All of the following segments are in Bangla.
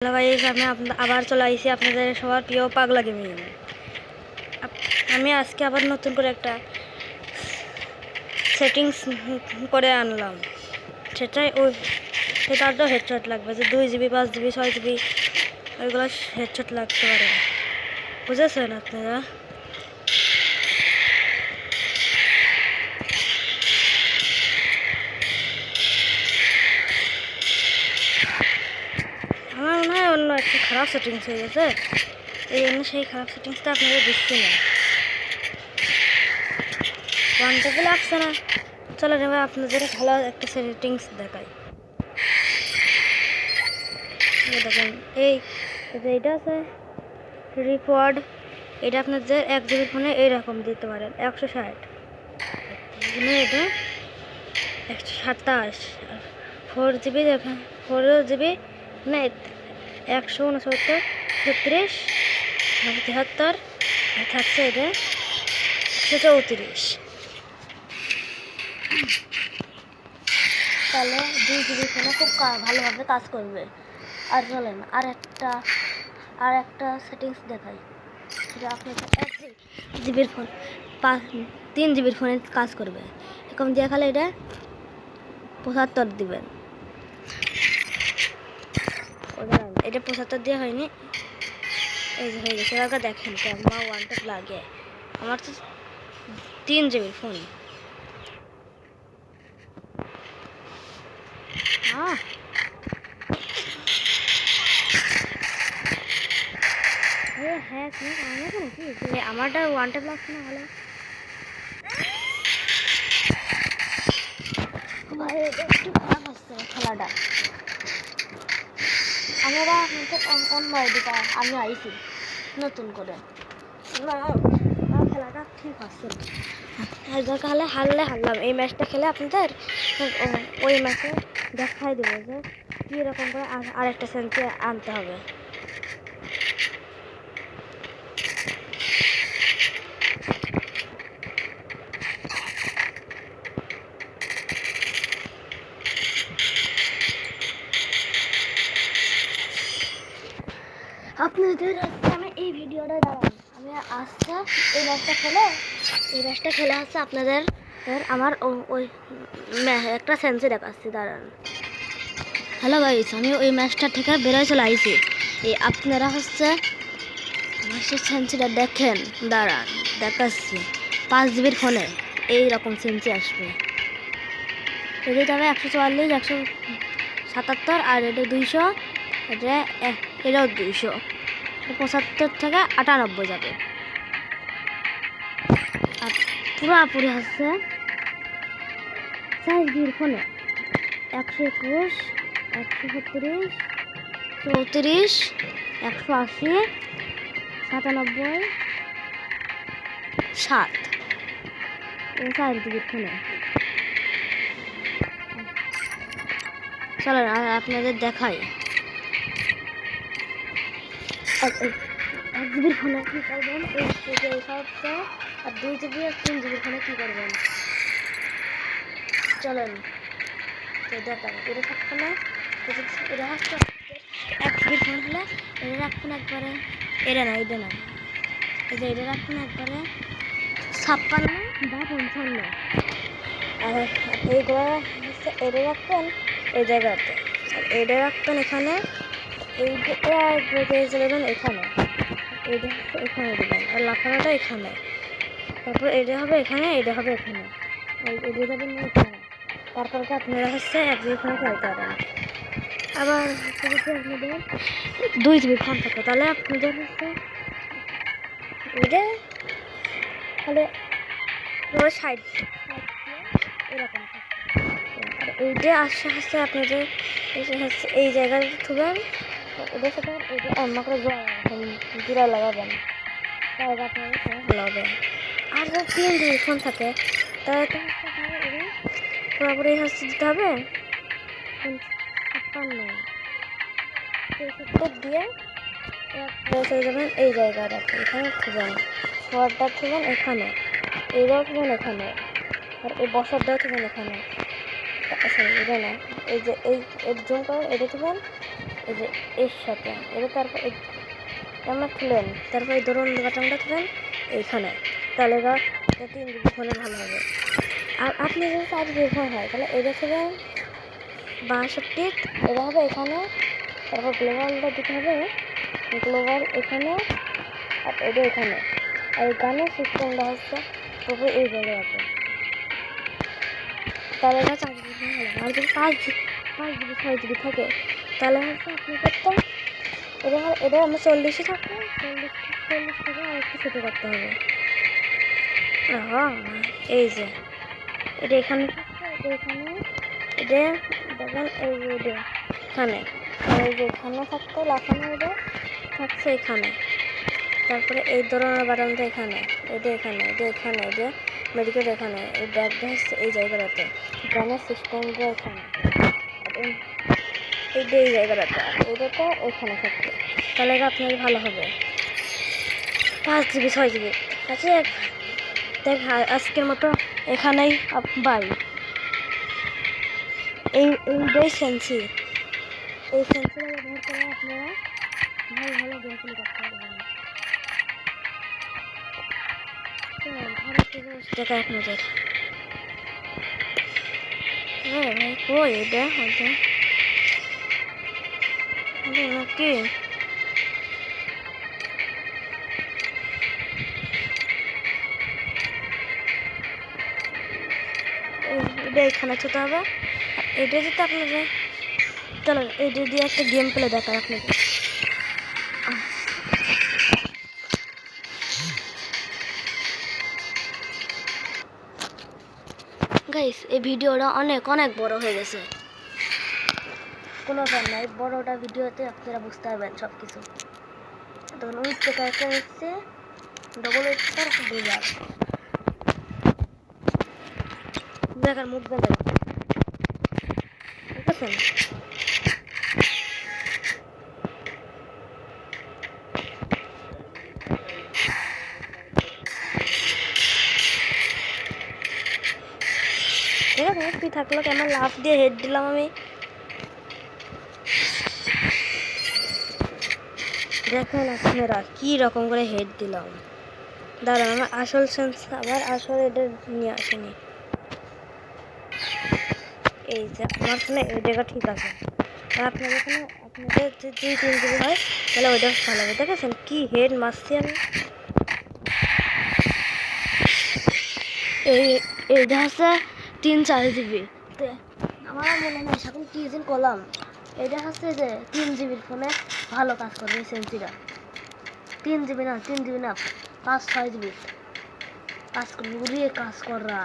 হ্যালো গাইস, আমি আবার চলে আসছি আপনাদের সবার প্রিয় পাগলা গেমিং। আমি আজকে আবার নতুন করে একটা সেটিংস করে আনলাম। সেটারও হেডশট লাগবে, যে 2 GB 5 GB 6 GB ওইগুলো হেডশট লাগতে পারে, বুঝেছেন আপনারা? আমার মনে হয় অন্য একটা খারাপ সেটিংস হয়ে গেছে, এই জন্য সেই খারাপ সেটিংসটা আপনাদের দিচ্ছি না। ওয়ান টেপে লাগছে না। চলো এবার আপনাদের ভালো একটা সেটিংস দেখাই। দেখেন এইটা আছে রিপোর্ট। এটা আপনাদের 1 GB ফোনে এইরকম দিতে পারেন 160, এটা 127, 4 GB দেখেন 4 GB মানে 169, 36, 73 থাকছে, এটা 134। তাহলে 2 GB ফোনে খুব ভালোভাবে কাজ করবে। আর চলেন আর একটা সেটিংস দেখাই, সেটা আপনাদের 1 GB ফোন 3 GB ফোনে কাজ করবে। এরকম দিয়ে খালে এটা 75 দিবেন। এটা 75 দিয়ে হয়নি, এই যে হয়ে গেছে। এবার দেখেন কেমন ওয়ান ট্যাপ লাগে। আমার তো 3 GB ফোন। হ্যাঁ, আমারটা ওয়ান ট্যাপ লাগছে না ভালো। একটু খারাপ হচ্ছে খেলাটা। আমরা অন্য আইডিটা আমি আইছি নতুন করে, খেলাটা ঠিক হচ্ছে না। হারলাম। এই ম্যাচটা খেলে আপনাদের ওই ম্যাচে দেখাই দেবো যে কীরকম করে আরেকটা সেন্সে আনতে হবে। আপনাদের আমি এই ভিডিওটা দাঁড়ান, আমি আসতে এই ম্যাচটা খেলে হচ্ছে আপনাদের আমার ওই একটা সেন্সি দেখাচ্ছি, দাঁড়ান। হ্যালো গাইস, আমি ওই ম্যাচটা থেকে বেরোয় চলে আইছি। এই আপনারা হচ্ছে ম্যাচের সেন্সিটা দেখেন, দাঁড়ান দেখাচ্ছি। 5 GB ফোনে এইরকম সেন্সি আসবে। এটা হবে 144, 177, আর এটা 200, এটাও 200, 75 থেকে 98 যাবে। আর পুরোপুরি হচ্ছে 4 GB ফোনে 121, 137, 34, 180, 97, 7 4 GB ফোনে। চলেন আপনাদের দেখাই 1 GB ফোনে কী করবেন, এই সবটা। আর 2 GB আর 3 GB ফোনে কী করবেন, চলেন দেখাই। এটা থাকবে না, এটা হচ্ছে 1 GB ফোন হলে এটা রাখবেন একবারে, এটা না এই যে এটা রাখবেন একবারে 56 বা 55। আর এইগুলো হচ্ছে এটা রাখবেন এই জায়গাতে, আর এটা রাখবেন এখানে, এইটা দেবেন এখানে, এইটা এখানে দেবেন, আর লাফানোটা এখানে। তারপর এটা হবে এখানে, এটা হবে এখানে, এটা যাবেন এখানে। তারপরে আপনারা হচ্ছে 1 GB ফোনে খেলতে পারেন। আবার যদি আপনাদের 2 GB ফোন থাকে, তাহলে আপনাদের হচ্ছে এটা তাহলে 60 এরকম থাকে। আর এইটা আস্তে আপনাদের এই জায়গাটা থুবেন, এটার সাথে এটা অন্য করে জোড়া লাগাবেন, তাহলে আপনাদের ভালো হবে। আর যদি 3 GB ফোন থাকে, তাহলে তো হচ্ছে আপনাদের এটা পুরোপুরি হচ্ছে দিতে হবে 56, 73 দিয়ে চলে যাবেন এই জায়গাটা, এখানে থুবেন, শর্টটা থুবেন এখানে, এইটাও থুবেন এখানে, আর এই বসারটাও থুবেন এখানে। এটা না, এই যে এই জুম করেন, এটা থুবেন এই যে এর সাথে এটা তারপর আমরা খুলেন, তারপর এই ধরুন বাটনটা খুলেন এইখানে, তাহলে 3 GB ফোনে ভালো হবে। আর আপনি যদি 4 GB ফোন হয় তাহলে এটা থেকে 62, এটা হবে এখানে, তারপর গ্লোবালটা দিতে হবে, গ্লোবাল এখানে আর এটা এখানে। আর এই গানের সিস্টেমটা হচ্ছে তবে এই জায়গায় আছে, তাহলে এটা 4 GB ফোন হলো। আর যদি 5 GB 6 GB থাকে তাহলে হচ্ছে আপনি করতেন এটা আমরা 40-এ থাকবো, 40 থেকে আর একটু ছোটো করতে হবে। হ্যাঁ এই যে এটা এখানে থাকছে, এটা এখানে, এটা দেখেন এই যে এটা এখানে, এই যে এখানে থাকতো লাফানো, এটা থাকছে এখানে, তারপরে এই ধরনের বাটনটা এখানে, এটা এখানে, এটা এখানে, এটা মেডিকেল এখানে, এই ব্যাগটা হচ্ছে এই জায়গাটাতে, গানের সিস্টেমটা এখানে, এইটা এই জায়গাটাতে, এটাটা এখানে থাকবে, তাহলে আপনার ভালো হবে। 5 GB 6 GB আচ্ছা দেখ আজকের মতো এখানেই বাই। এইটাই সেন্সি, এই সেন্সিটা ব্যবহার করে আপনারা ভালো ভালো গেম প্লে করতে পারবেন। ঘরে থেকে বসে দেখা আপনাদের হ্যাঁ ভাই কই এটা হয়তো নাকি এটা এখানে ছোটো হবে। এটা যেতে আপনাদের চলো এটা দিয়ে একটা গেম প্লে দেখায় আপনাদের। গাইস এই ভিডিওটা অনেক অনেক বড় হয়ে গেছে, কোনো ব্যাপার নাই, বড়টা ভিডিওতে আপনারা বুঝতে পারবেন সব কিছু। তখন উইথ ক্যারেক্টার হচ্ছে ডবল উইথটার বোঝার দেখার মুখ বেঁধে ঠিক আছে। ঠিক আছে তুই থাকলো কেমন লাফ দিয়ে হেড দিলাম আমি, দেখেন আপনারা কি রকম করে হেড দিলাম। দাঁড়ান আমার আসল সেন্স আবার আসল এটা নিয়ে আসেনি, এই যে আমার ফোনে এই জায়গা ঠিক আছে। আর আপনাদের এখানে আপনাদের যদি 3 GB হয় তাহলে ওইটা ভালো হবে। দেখেছেন কি হেড মারছি আমি, এইটা হচ্ছে 3-4 GB, আমার মনে হয় এখন কি দিন করলাম, এটা হচ্ছে যে 3 GB ফোনে ভালো কাজ করবে এই সেন্সিটা। 3 GB না 3 GB না 5-6 GB কাজ করবে, উড়িয়ে কাজ করা।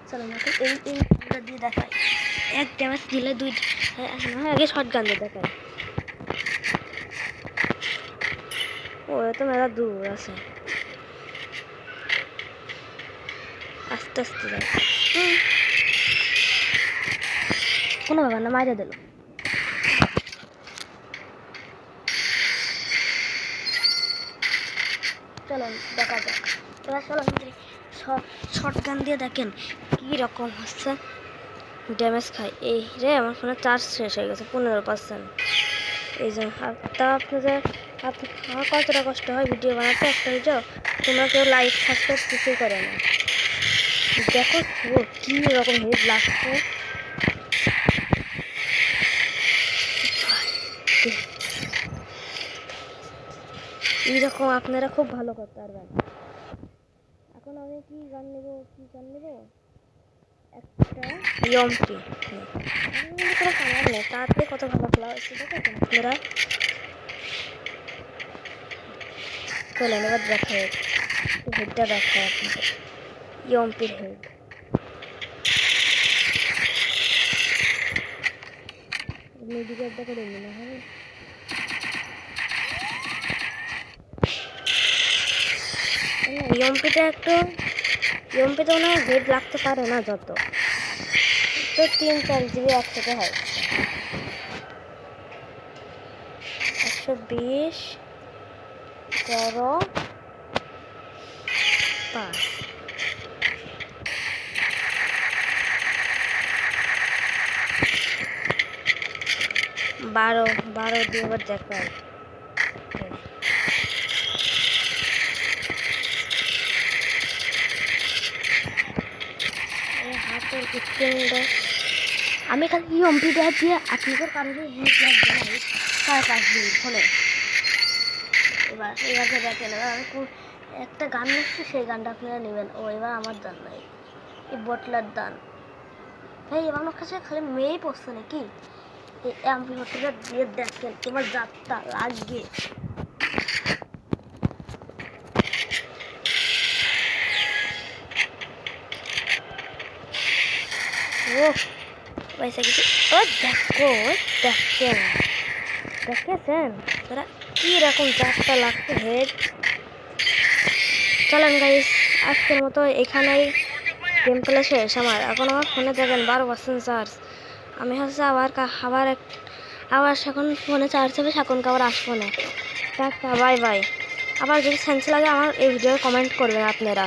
চলো আমাকে এইটা দিয়ে দেখাই, এক ড্যামেজ দিলে 2 আগে শর্ট গান দিয়ে দেখাই। ও তো মেলা দূর আছে, আস্তে আস্তে যাই, কোনো ব্যাপার না মাইরে দিল। চলো দেখা যাক, এবার চলো শর্ট গান দিয়ে দেখেন কি রকম হচ্ছে ড্যামেজ খায়। এই রে আমার ফোনে চার্জ শেষ হয়ে গেছে 15%। এই জন্য তা আপনাদের আমার কতটা কষ্ট হয় ভিডিও বানাতে একটা ভিডিও, তোমরা কেউ লাইক সাবস্ক্রাইব কিছুই করে না। দেখো কি রকম হেড লাগছে, এইরকম আপনারা খুব ভালো করতে পারবেন। এখন আমি কি গান নেব একটা ইয়মটি, কোনো কালার নেই তাড়াতাড়ি কত ভালো খেলা হচ্ছে দেখেছেন আপনারা। চলেন এবার দেখা হেডটা দেখায় আপনাদের, ইয়মপির হেড। মেডিকেলটা করে মনে হবে ইয়মপিটা একটু, ইয়মপিতে মনে হয় হেড লাগতে পারে না যত, তো 3-4 GB একসাথে হয় 120 13 5। 12 দিয়ে আবার দেখাই। হাতের স্ক্রিনটা আমি খালি কম্পিউটার দিয়ে আপনাদের কারণে হেল্প লাগবে না 4-5 মিনিট ফোনে। এবার দেখেন, এবার আমি একটা গান নিচ্ছি, সেই গানটা আপনারা নেবেন। ও এবার আমার দান নাই, এই বটলার দান। ভাই এবার আমার কাছে খালি মেয়েই পড়ছে নাকি? এই অ্যাম্পলিফায়ারটা দিয়ে দেখেন তোমার যাত্রা লাগবে। ও পয়সা কিছু ও দেখো, দেখেন দেখেছেন তারা কীরকম যাত্রা লাগছে হেড। চলেন গাইস, আজকের মতো এখানেই গেম প্লে শেষ আমার। এখন আমার ফোনে দেখেন 12% চার্জ। আমি হচ্ছে আবার এখন ফোনে চার্জ হবে, এখন আবার আসবো না। Tata, bye bye. আবার যদি সেন্স লাগে আমার এই ভিডিও কমেন্ট করবেন আপনারা।